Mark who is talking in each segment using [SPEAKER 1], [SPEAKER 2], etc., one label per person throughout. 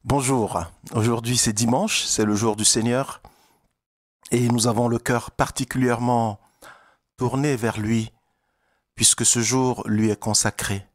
[SPEAKER 1] Bonjour, aujourd'hui c'est dimanche, c'est le jour du Seigneur et nous avons le cœur particulièrement tourné vers lui puisque ce jour lui est consacré.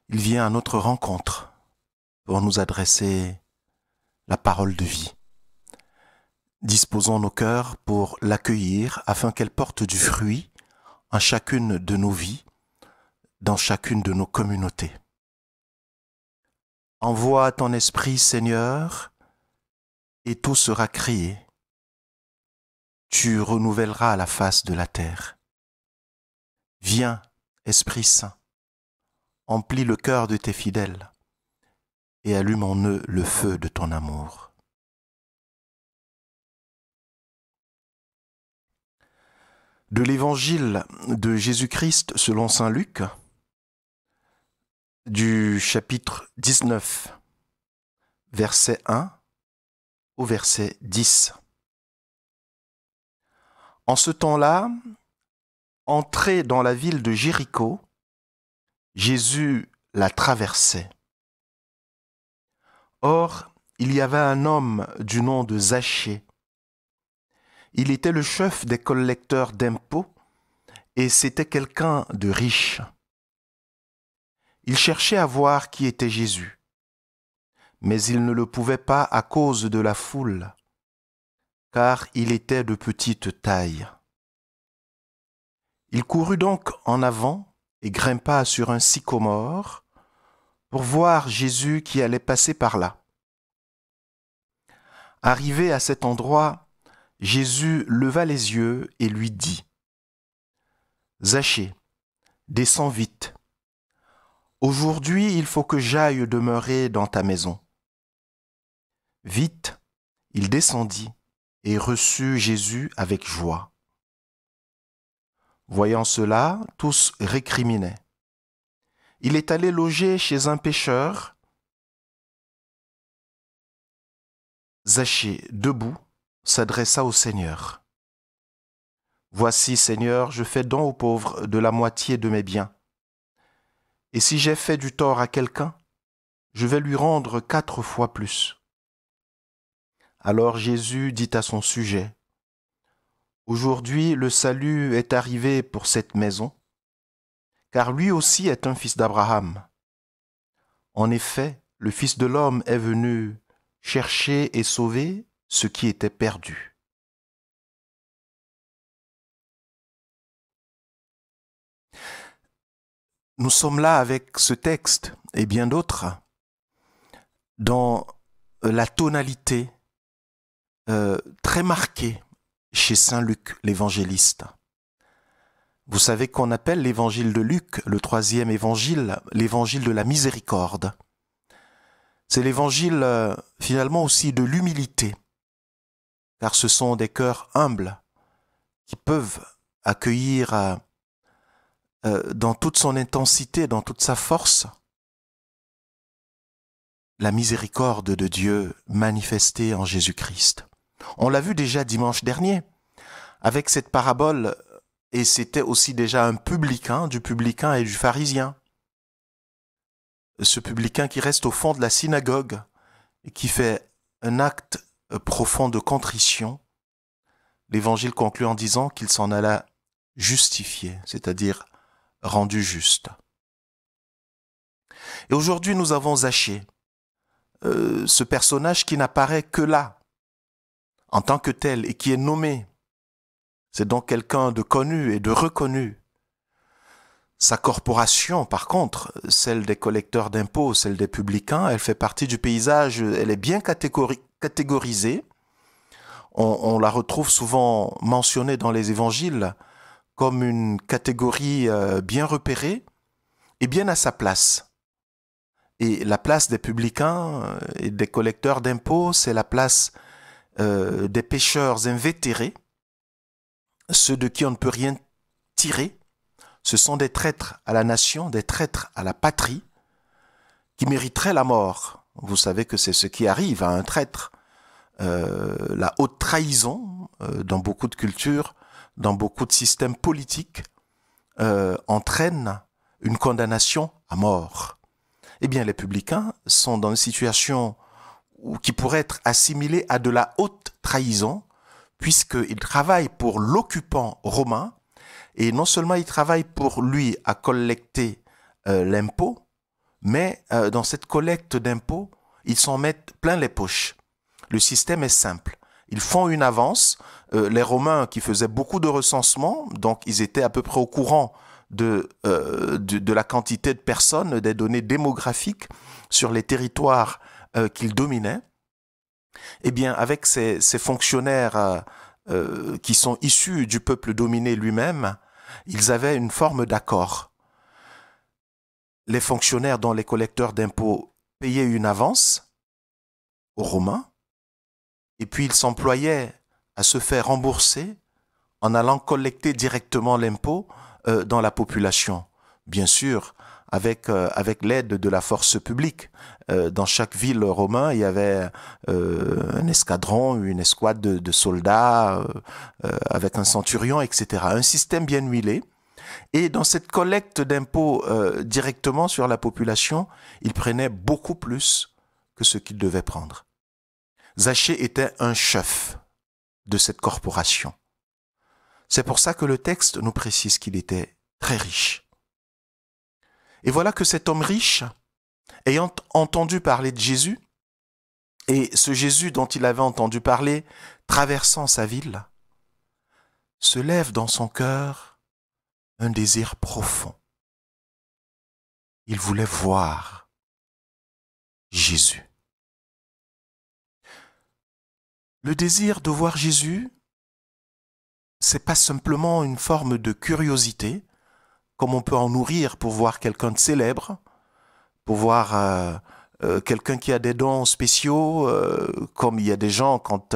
[SPEAKER 1] Il vient à notre rencontre pour nous adresser la parole de vie. Disposons nos cœurs pour l'accueillir afin qu'elle porte du fruit en chacune de nos vies, dans chacune de nos communautés. Envoie ton esprit, Seigneur, et tout sera créé. Tu renouvelleras la face de la terre. Viens, Esprit Saint, emplis le cœur de tes fidèles et allume en eux le feu de ton amour. De l'Évangile de Jésus-Christ selon saint Luc, du chapitre 19, verset 1 au verset 10. En ce temps-là, entré dans la ville de Jéricho, Jésus la traversait. Or, il y avait un homme du nom de Zachée. Il était le chef des collecteurs d'impôts et c'était quelqu'un de riche. Il cherchait à voir qui était Jésus, mais il ne le pouvait pas à cause de la foule, car il était de petite taille. Il courut donc en avant et grimpa sur un sycomore pour voir Jésus qui allait passer par là. Arrivé à cet endroit, Jésus leva les yeux et lui dit : « Zachée, descends vite. Aujourd'hui, il faut que j'aille demeurer dans ta maison. » Vite, il descendit et reçut Jésus avec joie. Voyant cela, tous récriminaient. Il est allé loger chez un pécheur. Zachée, debout, s'adressa au Seigneur. « Voici, Seigneur, je fais don aux pauvres de la moitié de mes biens. Et si j'ai fait du tort à quelqu'un, je vais lui rendre 4 fois plus. » Alors Jésus dit à son sujet : « Aujourd'hui, le salut est arrivé pour cette maison, car lui aussi est un fils d'Abraham. En effet, le Fils de l'homme est venu chercher et sauver ce qui était perdu. » Nous sommes là avec ce texte et bien d'autres dans la tonalité très marquée chez saint Luc, l'évangéliste. Vous savez qu'on appelle l'évangile de Luc, le 3e évangile, l'évangile de la miséricorde. C'est l'évangile finalement aussi de l'humilité, car ce sont des cœurs humbles qui peuvent accueillir dans toute son intensité, dans toute sa force, la miséricorde de Dieu manifestée en Jésus-Christ. On l'a vu déjà dimanche dernier, avec cette parabole, et c'était aussi déjà un publicain, du publicain et du pharisien. Ce publicain qui reste au fond de la synagogue et qui fait un acte profond de contrition. L'Évangile conclut en disant qu'il s'en alla justifié, c'est-à-dire rendu juste. Et aujourd'hui, nous avons Zachée, ce personnage qui n'apparaît que là, en tant que tel, et qui est nommé. C'est donc quelqu'un de connu et de reconnu. Sa corporation, par contre, celle des collecteurs d'impôts, celle des publicains, elle fait partie du paysage, elle est bien catégorisée. On la retrouve souvent mentionnée dans les évangiles comme une catégorie bien repérée et bien à sa place. Et la place des publicains et des collecteurs d'impôts, c'est la place des pécheurs invétérés, ceux de qui on ne peut rien tirer. Ce sont des traîtres à la nation, des traîtres à la patrie, qui mériteraient la mort. Vous savez que c'est ce qui arrive à un traître. La haute trahison, dans beaucoup de cultures, dans beaucoup de systèmes politiques, entraîne une condamnation à mort. Eh bien, les publicains sont dans une situation ou qui pourrait être assimilé à de la haute trahison, puisqu'il travaille pour l'occupant romain, et non seulement il travaille pour lui à collecter l'impôt, mais dans cette collecte d'impôts, ils s'en mettent plein les poches. Le système est simple. Ils font une avance. Les Romains qui faisaient beaucoup de recensements, donc ils étaient à peu près au courant de la quantité de personnes, des données démographiques sur les territoires qu'ils dominaient. Eh bien, avec ces fonctionnaires qui sont issus du peuple dominé lui-même, ils avaient une forme d'accord. Les fonctionnaires dont les collecteurs d'impôts payaient une avance aux Romains, et puis ils s'employaient à se faire rembourser en allant collecter directement l'impôt dans la population. Bien sûr, avec l'aide de la force publique. Dans chaque ville romaine, il y avait un escadron, une escouade de soldats, avec un centurion, etc. Un système bien huilé. Et dans cette collecte d'impôts directement sur la population, il prenait beaucoup plus que ce qu'il devait prendre. Zachée était un chef de cette corporation. C'est pour ça que le texte nous précise qu'il était très riche. Et voilà que cet homme riche, ayant entendu parler de Jésus, et ce Jésus dont il avait entendu parler, traversant sa ville, se lève dans son cœur un désir profond. Il voulait voir Jésus. Le désir de voir Jésus, c'est pas simplement une forme de curiosité, comme on peut en nourrir pour voir quelqu'un de célèbre, pour voir quelqu'un qui a des dons spéciaux, comme il y a des gens quand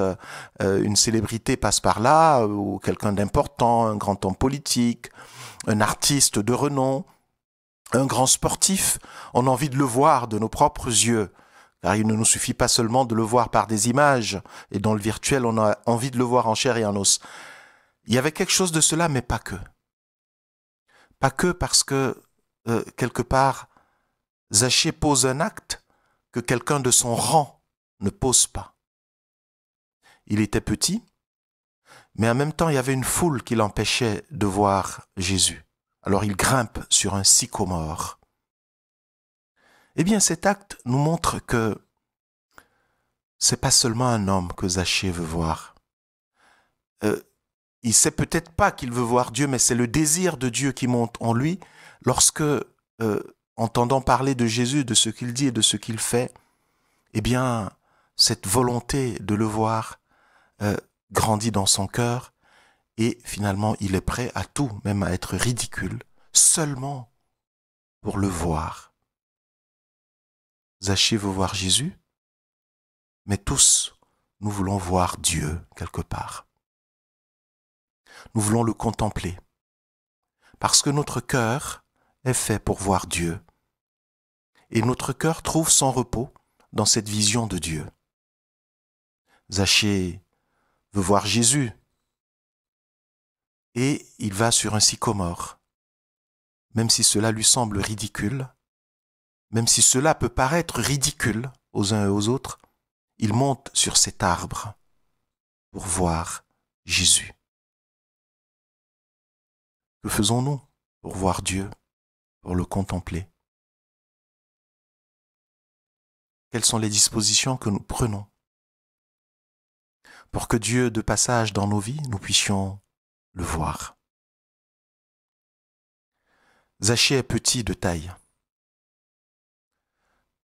[SPEAKER 1] une célébrité passe par là, ou quelqu'un d'important, un grand homme politique, un artiste de renom, un grand sportif, on a envie de le voir de nos propres yeux, car il ne nous suffit pas seulement de le voir par des images, et dans le virtuel, on a envie de le voir en chair et en os. Il y avait quelque chose de cela, mais pas que. Pas que parce que, quelque part, Zachée pose un acte que quelqu'un de son rang ne pose pas. Il était petit, mais en même temps, il y avait une foule qui l'empêchait de voir Jésus. Alors il grimpe sur un sycomore. Eh bien, cet acte nous montre que c'est pas seulement un homme que Zachée veut voir. Il sait peut-être pas qu'il veut voir Dieu, mais c'est le désir de Dieu qui monte en lui lorsque, entendant parler de Jésus, de ce qu'il dit et de ce qu'il fait, eh bien, cette volonté de le voir grandit dans son cœur et finalement, il est prêt à tout, même à être ridicule, seulement pour le voir. Zachée veut voir Jésus, mais tous, nous voulons voir Dieu quelque part. Nous voulons le contempler, parce que notre cœur est fait pour voir Dieu. Et notre cœur trouve son repos dans cette vision de Dieu. Zachée veut voir Jésus, et il va sur un sycomore. Même si cela lui semble ridicule, même si cela peut paraître ridicule aux uns et aux autres, il monte sur cet arbre pour voir Jésus. Que faisons-nous pour voir Dieu, pour le contempler? Quelles sont les dispositions que nous prenons pour que Dieu, de passage dans nos vies, nous puissions le voir? Zachée est petit de taille.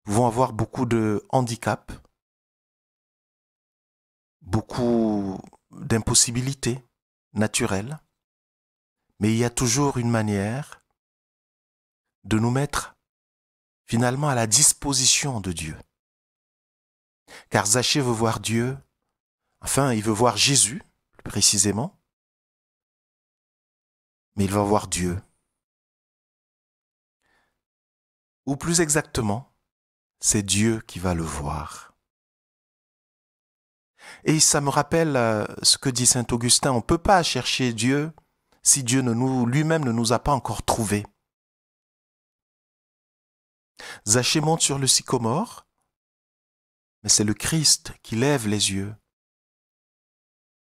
[SPEAKER 1] Nous pouvons avoir beaucoup de handicaps, beaucoup d'impossibilités naturelles, mais il y a toujours une manière de nous mettre finalement à la disposition de Dieu. Car Zachée veut voir Dieu, enfin il veut voir Jésus, plus précisément, mais il va voir Dieu. Ou plus exactement, c'est Dieu qui va le voir. Et ça me rappelle ce que dit saint Augustin, on ne peut pas chercher Dieu si Dieu lui-même ne nous a pas encore trouvés. Zachée monte sur le sycomore, Mais c'est le Christ qui lève les yeux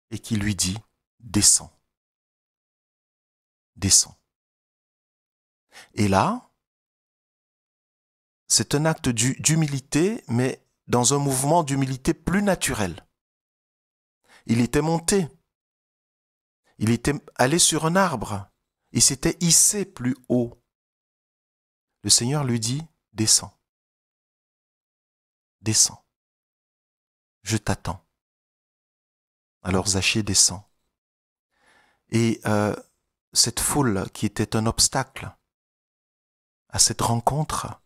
[SPEAKER 1] et qui lui dit, descends, descends. Et là, c'est un acte d'humilité, mais dans un mouvement d'humilité plus naturel. Il était monté, il était allé sur un arbre, il s'était hissé plus haut. Le Seigneur lui dit, descends, descends, je t'attends. Alors Zachée descend. Et cette foule qui était un obstacle à cette rencontre,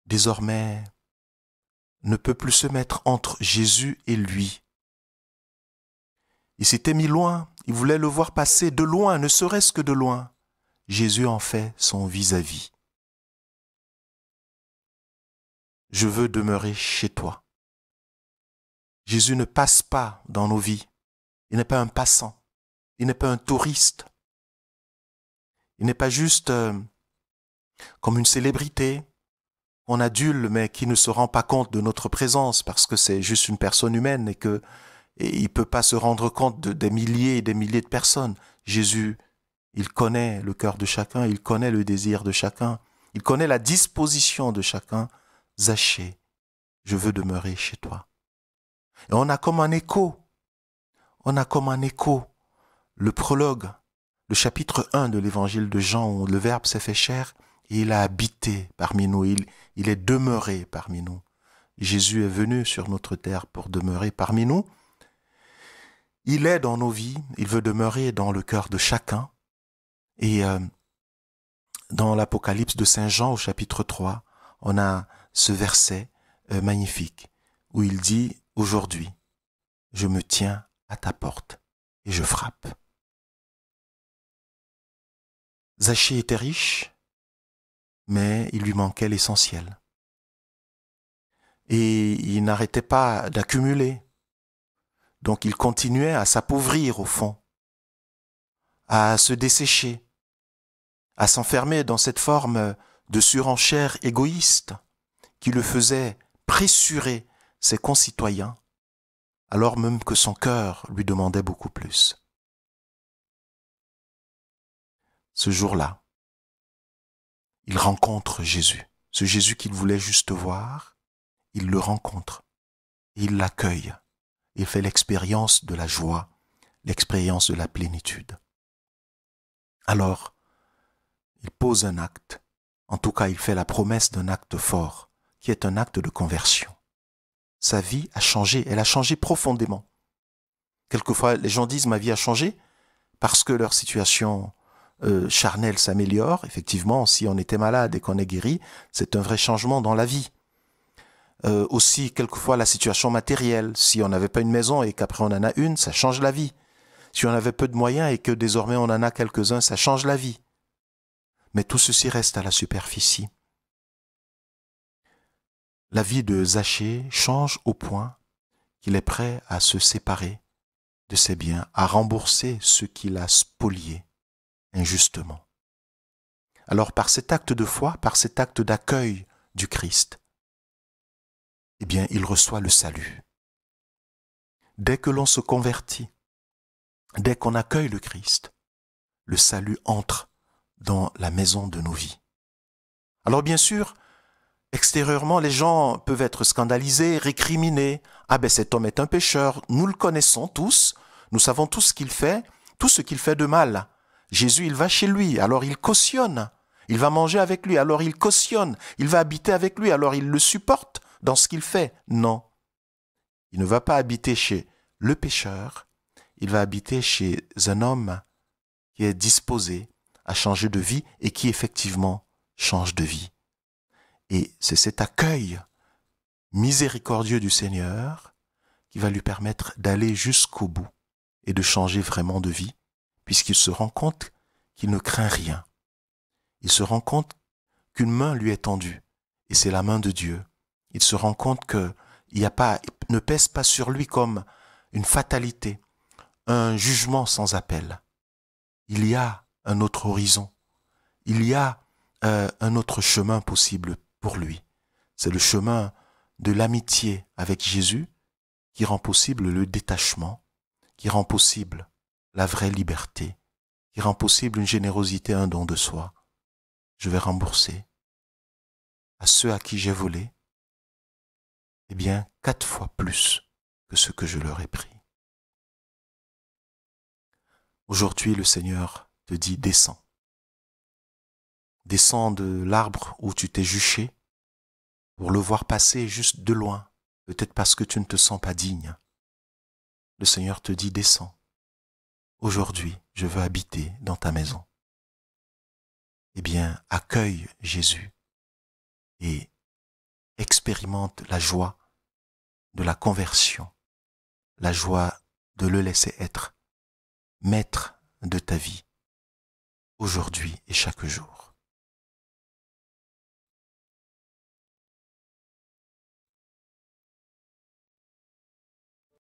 [SPEAKER 1] désormais, ne peut plus se mettre entre Jésus et lui. Il s'était mis loin, il voulait le voir passer de loin, ne serait-ce que de loin. Jésus en fait son vis-à-vis. Je veux demeurer chez toi. Jésus ne passe pas dans nos vies. Il n'est pas un passant. Il n'est pas un touriste. Il n'est pas juste comme une célébrité qu'on adule mais qui ne se rend pas compte de notre présence parce que c'est juste une personne humaine et il ne peut pas se rendre compte des milliers et des milliers de personnes. Jésus, il connaît le cœur de chacun, il connaît le désir de chacun, il connaît la disposition de chacun. Zachée, je veux demeurer chez toi. Et on a comme un écho, le prologue, le chapitre 1 de l'évangile de Jean où le Verbe s'est fait chair et il a habité parmi nous, il est demeuré parmi nous. Jésus est venu sur notre terre pour demeurer parmi nous. Il est dans nos vies, il veut demeurer dans le cœur de chacun. Et dans l'Apocalypse de Saint Jean au chapitre 3, on a ce verset magnifique où il dit « Aujourd'hui, je me tiens à ta porte et je frappe. » Zachée était riche, mais il lui manquait l'essentiel. Et il n'arrêtait pas d'accumuler. Donc il continuait à s'appauvrir au fond, à se dessécher, à s'enfermer dans cette forme de surenchère égoïste qui le faisait pressurer ses concitoyens, alors même que son cœur lui demandait beaucoup plus. Ce jour-là, il rencontre Jésus. Ce Jésus qu'il voulait juste voir, il le rencontre, il l'accueille, il fait l'expérience de la joie, l'expérience de la plénitude. Alors, il pose un acte, en tout cas il fait la promesse d'un acte fort, qui est un acte de conversion. Sa vie a changé, elle a changé profondément. Quelquefois, les gens disent « ma vie a changé » parce que leur situation charnelle s'améliore. Effectivement, si on était malade et qu'on est guéri, c'est un vrai changement dans la vie. Aussi, quelquefois, la situation matérielle. Si on n'avait pas une maison et qu'après on en a une, ça change la vie. Si on avait peu de moyens et que désormais on en a quelques-uns, ça change la vie. Mais tout ceci reste à la superficie. La vie de Zachée change au point qu'il est prêt à se séparer de ses biens, à rembourser ce qu'il a spolié injustement. Alors par cet acte de foi, par cet acte d'accueil du Christ, eh bien il reçoit le salut. Dès que l'on se convertit, dès qu'on accueille le Christ, le salut entre dans la maison de nos vies. Alors bien sûr, extérieurement, les gens peuvent être scandalisés, récriminés. Ah ben cet homme est un pécheur, nous le connaissons tous, nous savons tout ce qu'il fait de mal. Jésus, il va chez lui, alors il cautionne. Il va manger avec lui, alors il cautionne. Il va habiter avec lui, alors il le supporte dans ce qu'il fait. Non, il ne va pas habiter chez le pécheur, il va habiter chez un homme qui est disposé à changer de vie et qui effectivement change de vie. Et c'est cet accueil miséricordieux du Seigneur qui va lui permettre d'aller jusqu'au bout et de changer vraiment de vie, puisqu'il se rend compte qu'il ne craint rien. Il se rend compte qu'une main lui est tendue, et c'est la main de Dieu. Il se rend compte qu'il ne pèse pas sur lui comme une fatalité, un jugement sans appel. Il y a un autre horizon, il y a un autre chemin possible pour lui. C'est le chemin de l'amitié avec Jésus qui rend possible le détachement, qui rend possible la vraie liberté, qui rend possible une générosité, un don de soi. Je vais rembourser à ceux à qui j'ai volé, eh bien, 4 fois plus que ce que je leur ai pris. Aujourd'hui, le Seigneur te dit, descends. Descends de l'arbre où tu t'es juché pour le voir passer juste de loin, peut-être parce que tu ne te sens pas digne. Le Seigneur te dit, descends. Aujourd'hui, je veux habiter dans ta maison. Eh bien, accueille Jésus et expérimente la joie de la conversion, la joie de le laisser être maître de ta vie, aujourd'hui et chaque jour.